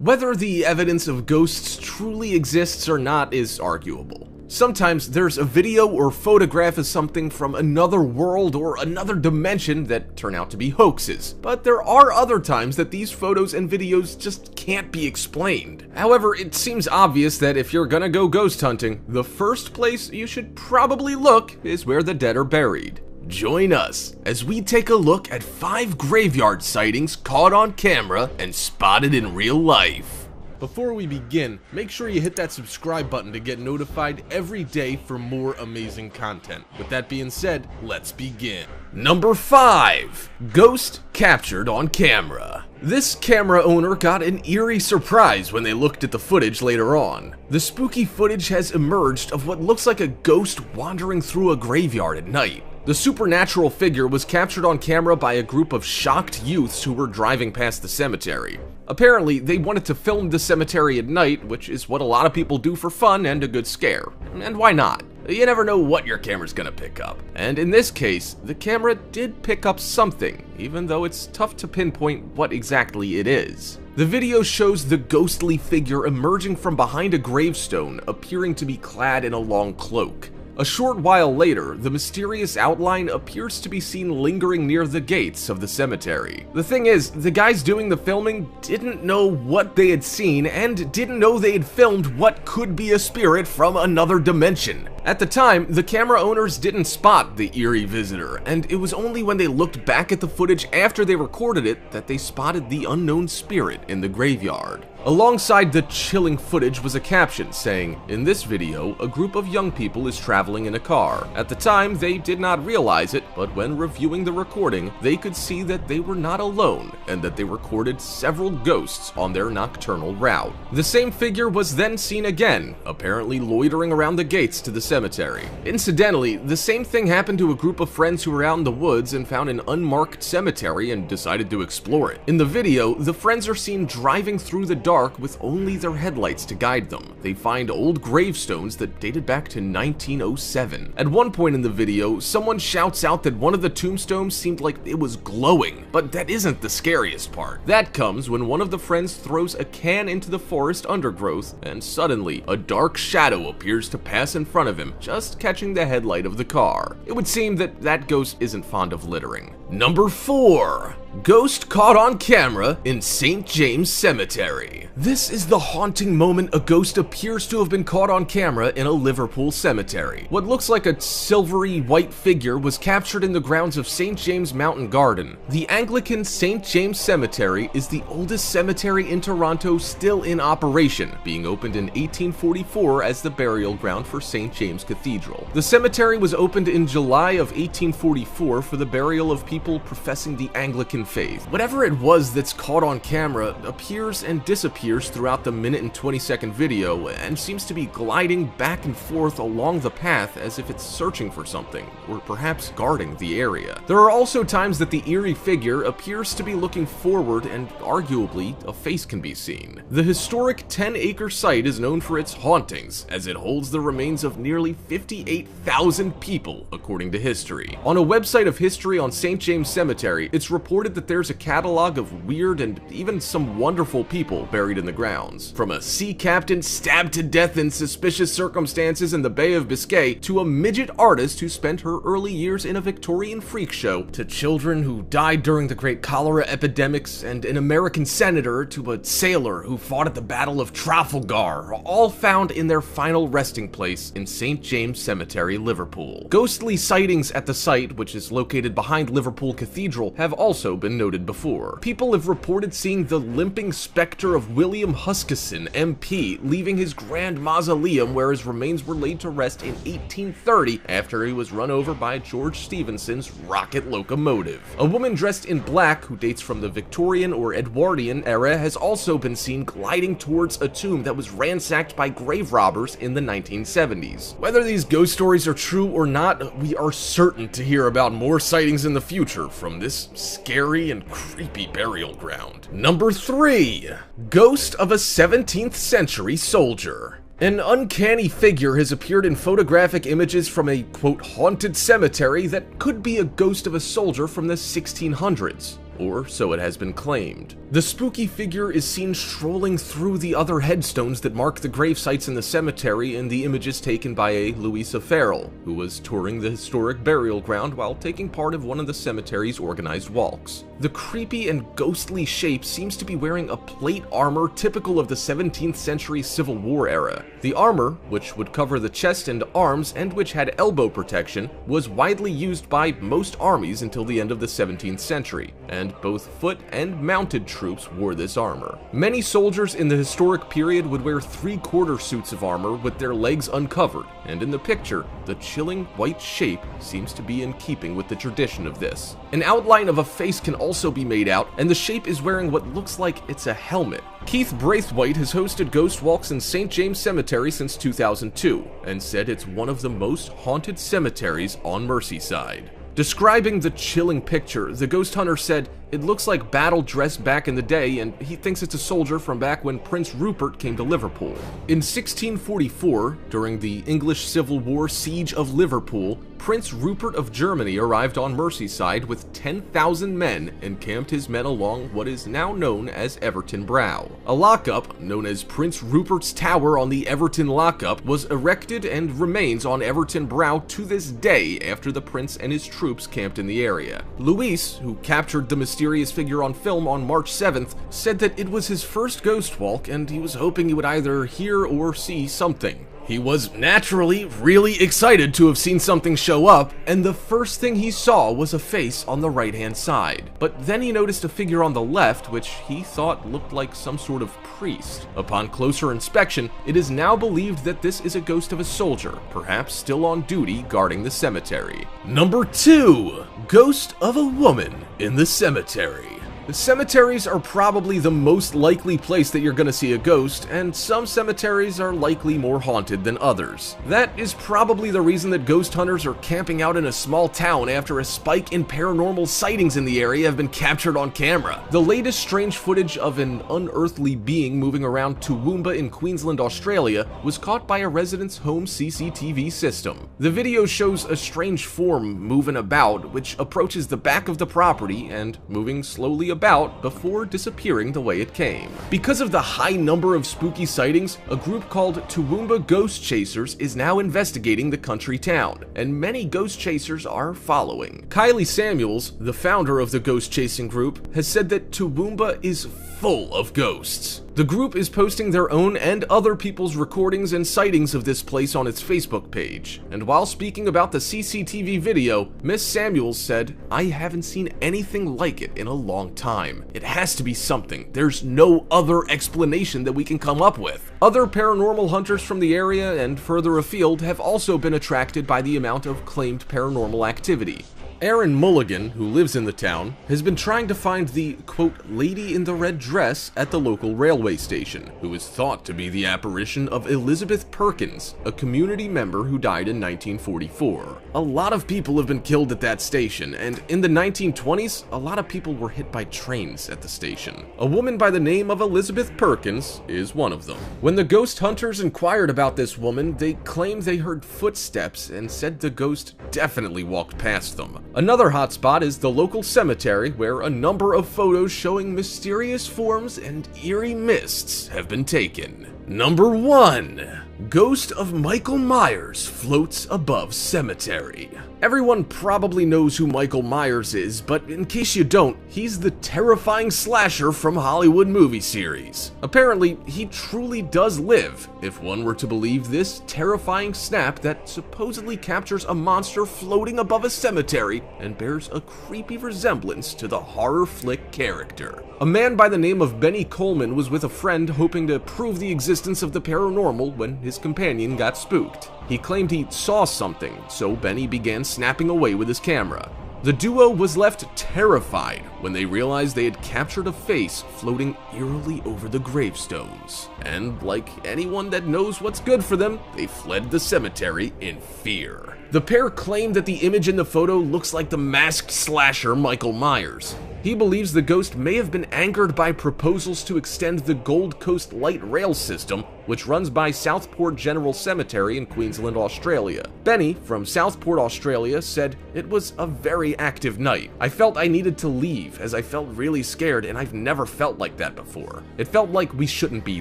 Whether the evidence of ghosts truly exists or not is arguable. Sometimes there's a video or photograph of something from another world or another dimension that turn out to be hoaxes, but there are other times that these photos and videos just can't be explained. However, it seems obvious that if you're gonna go ghost hunting, the first place you should probably look is where the dead are buried. Join us as we take a look at 5 graveyard sightings caught on camera and spotted in real life. Before we begin, make sure you hit that subscribe button to get notified every day for more amazing content. With that being said, let's begin. Number 5. Ghost captured on camera. This camera owner got an eerie surprise when they looked at the footage later on. The spooky footage has emerged of what looks like a ghost wandering through a graveyard at night. The supernatural figure was captured on camera by a group of shocked youths who were driving past the cemetery. Apparently, they wanted to film the cemetery at night, which is what a lot of people do for fun and a good scare. And why not? You never know what your camera's gonna pick up. And in this case, the camera did pick up something, even though it's tough to pinpoint what exactly it is. The video shows the ghostly figure emerging from behind a gravestone, appearing to be clad in a long cloak. A short while later, the mysterious outline appears to be seen lingering near the gates of the cemetery. The thing is, the guys doing the filming didn't know what they had seen and didn't know they had filmed what could be a spirit from another dimension. At the time, the camera owners didn't spot the eerie visitor, and it was only when they looked back at the footage after they recorded it that they spotted the unknown spirit in the graveyard. Alongside the chilling footage was a caption saying, "In this video, a group of young people is traveling in a car." At the time, they did not realize it, but when reviewing the recording, they could see that they were not alone and that they recorded several ghosts on their nocturnal route. The same figure was then seen again, apparently loitering around the gates to the cemetery. Incidentally, the same thing happened to a group of friends who were out in the woods and found an unmarked cemetery and decided to explore it. In the video, the friends are seen driving through the dark with only their headlights to guide them. They find old gravestones that dated back to 1907. At one point in the video, someone shouts out that one of the tombstones seemed like it was glowing, but that isn't the scariest part. That comes when one of the friends throws a can into the forest undergrowth, and suddenly, a dark shadow appears to pass in front of him, just catching the headlight of the car. It would seem that that ghost isn't fond of littering. Number 4. Ghost caught on camera in St. James Cemetery. This is the haunting moment a ghost appears to have been caught on camera in a Liverpool cemetery. What looks like a silvery white figure was captured in the grounds of St. James Mountain Garden. The Anglican St. James Cemetery is the oldest cemetery in Toronto still in operation, being opened in 1844 as the burial ground for St. James Cathedral. The cemetery was opened in July of 1844 for the burial of people professing the Anglican faith. Whatever it was that's caught on camera appears and disappears throughout the minute and 20-second video and seems to be gliding back and forth along the path as if it's searching for something, or perhaps guarding the area. There are also times that the eerie figure appears to be looking forward and arguably a face can be seen. The historic 10-acre site is known for its hauntings, as it holds the remains of nearly 58,000 people, according to history. On a website of history on St. James Cemetery, it's reported that there's a catalog of weird and even some wonderful people buried in the grounds. From a sea captain stabbed to death in suspicious circumstances in the Bay of Biscay, to a midget artist who spent her early years in a Victorian freak show, to children who died during the Great Cholera epidemics, and an American senator, to a sailor who fought at the Battle of Trafalgar, all found in their final resting place in St. James Cemetery, Liverpool. Ghostly sightings at the site, which is located behind Liverpool Cathedral, have also been noted before. People have reported seeing the limping specter of William Huskisson, MP, leaving his grand mausoleum where his remains were laid to rest in 1830 after he was run over by George Stephenson's rocket locomotive. A woman dressed in black who dates from the Victorian or Edwardian era has also been seen gliding towards a tomb that was ransacked by grave robbers in the 1970s. Whether these ghost stories are true or not, we are certain to hear about more sightings in the future from this scary and creepy burial ground. Number 3. Ghost of a 17th century soldier. An uncanny figure has appeared in photographic images from a, quote, haunted cemetery that could be a ghost of a soldier from the 1600s. or so it has been claimed. The spooky figure is seen strolling through the other headstones that mark the grave sites in the cemetery in the images taken by a Louisa Farrell, who was touring the historic burial ground while taking part of one of the cemetery's organized walks. The creepy and ghostly shape seems to be wearing a plate armor typical of the 17th century Civil War era. The armor, which would cover the chest and arms and which had elbow protection, was widely used by most armies until the end of the 17th century, and both foot and mounted troops wore this armor. Many soldiers in the historic period would wear three-quarter suits of armor with their legs uncovered, and in the picture, the chilling white shape seems to be in keeping with the tradition of this. An outline of a face can also be made out, and the shape is wearing what looks like it's a helmet. Keith Braithwaite has hosted ghost walks in St. James Cemetery since 2002, and said it's one of the most haunted cemeteries on Merseyside. Describing the chilling picture, the ghost hunter said, "It looks like battle dress back in the day, and he thinks it's a soldier from back when Prince Rupert came to Liverpool." In 1644, during the English Civil War siege of Liverpool, Prince Rupert of Germany arrived on Merseyside with 10,000 men and camped his men along what is now known as Everton Brow. A lockup, known as Prince Rupert's Tower on the Everton Lockup, was erected and remains on Everton Brow to this day after the prince and his troops camped in the area. Luis, who captured the mysterious figure on film on March 7th, said that it was his first ghost walk and he was hoping he would either hear or see something. He was naturally really excited to have seen something show up, and the first thing he saw was a face on the right-hand side. But then he noticed a figure on the left, which he thought looked like some sort of priest. Upon closer inspection, it is now believed that this is a ghost of a soldier, perhaps still on duty guarding the cemetery. Number 2. Ghost of a woman in the cemetery. The cemeteries are probably the most likely place that you're gonna see a ghost, and some cemeteries are likely more haunted than others. That is probably the reason that ghost hunters are camping out in a small town after a spike in paranormal sightings in the area have been captured on camera. The latest strange footage of an unearthly being moving around Toowoomba in Queensland, Australia, was caught by a resident's home CCTV system. The video shows a strange form moving about, which approaches the back of the property and moving slowly about before disappearing the way it came. Because of the high number of spooky sightings, a group called Toowoomba Ghost Chasers is now investigating the country town, and many ghost chasers are following. Kylie Samuels, the founder of the ghost chasing group, has said that Toowoomba is full of ghosts. The group is posting their own and other people's recordings and sightings of this place on its Facebook page. And while speaking about the CCTV video, Miss Samuels said, "I haven't seen anything like it in a long time. It has to be something. There's no other explanation that we can come up with." Other paranormal hunters from the area and further afield have also been attracted by the amount of claimed paranormal activity. Aaron Mulligan, who lives in the town, has been trying to find the, quote, lady in the red dress at the local railway station, who is thought to be the apparition of Elizabeth Perkins, a community member who died in 1944. A lot of people have been killed at that station, and in the 1920s, a lot of people were hit by trains at the station. A woman by the name of Elizabeth Perkins is one of them. When the ghost hunters inquired about this woman, they claimed they heard footsteps and said the ghost definitely walked past them. Another hotspot is the local cemetery, where a number of photos showing mysterious forms and eerie mists have been taken. Number 1. Ghost of Michael Myers floats above cemetery. Everyone probably knows who Michael Myers is, but in case you don't, he's the terrifying slasher from Hollywood movie series. Apparently, he truly does live, if one were to believe this terrifying snap that supposedly captures a monster floating above a cemetery and bears a creepy resemblance to the horror flick character. A man by the name of Benny Coleman was with a friend hoping to prove the existence of the paranormal when his companion got spooked. He claimed he saw something, so Benny began snapping away with his camera. The duo was left terrified when they realized they had captured a face floating eerily over the gravestones. And like anyone that knows what's good for them, they fled the cemetery in fear. The pair claimed that the image in the photo looks like the masked slasher Michael Myers. He believes the ghost may have been angered by proposals to extend the Gold Coast Light Rail system, which runs by Southport General Cemetery in Queensland, Australia. Benny from Southport, Australia, said, "It was a very active night. I felt I needed to leave as I felt really scared, and I've never felt like that before. It felt like we shouldn't be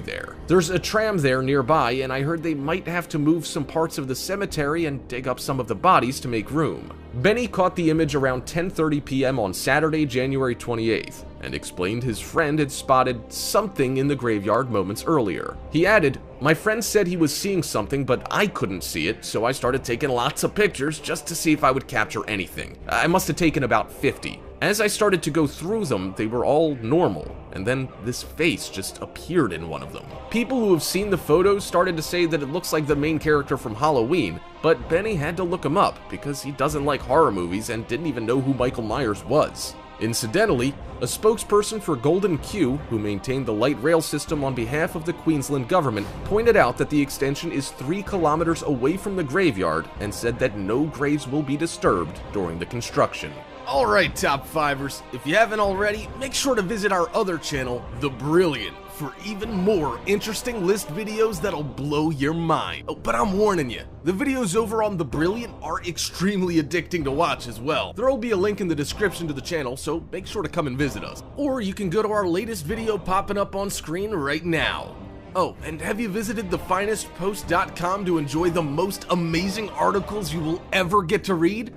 there. There's a tram there nearby, and I heard they might have to move some parts of the cemetery and dig up some of the bodies to make room." Benny caught the image around 10:30 p.m. on Saturday, January 28th, and explained his friend had spotted something in the graveyard moments earlier. He added, "My friend said he was seeing something, but I couldn't see it, so I started taking lots of pictures just to see if I would capture anything. I must have taken about 50. As I started to go through them, they were all normal, and then this face just appeared in one of them." People who have seen the photos started to say that it looks like the main character from Halloween, but Benny had to look him up because he doesn't like horror movies and didn't even know who Michael Myers was. Incidentally, a spokesperson for Golden Q, who maintained the light rail system on behalf of the Queensland government, pointed out that the extension is 3 kilometers away from the graveyard and said that no graves will be disturbed during the construction. Alright, Top 5ers, if you haven't already, make sure to visit our other channel, The Brilliant, for even more interesting list videos that'll blow your mind. Oh, but I'm warning you, the videos over on The Brilliant are extremely addicting to watch as well. There'll be a link in the description to the channel, so make sure to come and visit us. Or you can go to our latest video popping up on screen right now. Oh, and have you visited thefinestpost.com to enjoy the most amazing articles you will ever get to read?